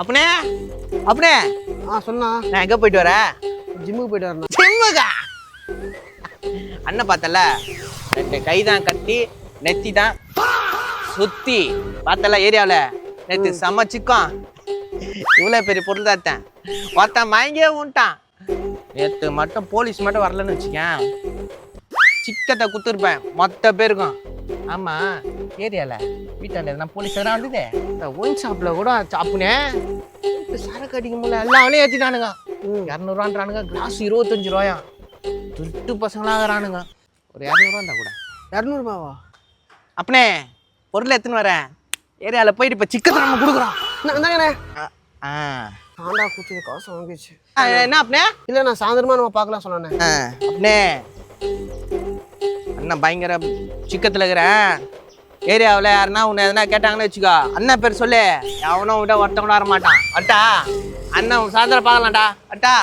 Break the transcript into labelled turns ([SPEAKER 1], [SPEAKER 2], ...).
[SPEAKER 1] அப்பனே அப்பனே
[SPEAKER 2] சொன்னா
[SPEAKER 1] நான் எங்க போயிட்டு வரேன்?
[SPEAKER 2] ஜிம்முக்கு போயிட்டு வரேன்.
[SPEAKER 1] ஜிம்முக்கா? அண்ணன் பார்த்தல 2 கைதான் கட்டி நெத்தி தான் சுத்தி பார்த்தல ஏரியாவில் நேற்று சமைச்சிக்கும் இவ்வளோ பெரிய பொருள் தான் ஒருத்தன் மயங்கே உண்டான். நேற்று மட்டும் போலீஸ் மட்டும் வரலன்னு வச்சுக்கேன் சிக்கத்தை குத்துருப்பேன் மொத்த பேருக்கும். ஆமா ஏரியாவில் வீட்டாண்ட எதுனா போலீஸ் எதனா வந்தது ஒயின் ஷாப்பில் கூட சாப்புனே சரக்கு அடிக்க முடியல எல்லாம் ஏற்றிட்டானுங்க. 200ரூவான்றானுங்க கிளாஸ் 25 ரூபாயா. துட்டு பசங்களாகிறானுங்க. ஒரு 200 இருந்தா கூட.
[SPEAKER 2] 200 ரூபாவா?
[SPEAKER 1] அப்பனே பொருள் எடுத்துன்னு வரேன் ஏரியாவில் போயிட்டு இப்போ சிக்கத்தை நம்ம கொடுக்குறோம்.
[SPEAKER 2] என்னங்கண்ணே
[SPEAKER 1] ஆண்டா
[SPEAKER 2] குச்சி காசு வாங்கிச்சு.
[SPEAKER 1] என்ன அப்பனே?
[SPEAKER 2] இல்லை நான் சாயந்தரமா நம்ம பார்க்கலாம் சொன்னேன்.
[SPEAKER 1] அப்பனே அண்ணன் பயங்கர சிக்கத்தில் இருக்கிறேன். ஏரியாவில் யாருன்னா உன்னை எதனா கேட்டாங்கன்னு வச்சுக்கோ அண்ணன் பேர் சொல்லு. எவனும் விட ஒருத்தவங்க வர மாட்டான். அட்டா அண்ணன் சாயந்தரம் பார்க்கலாம்டா. அட்டா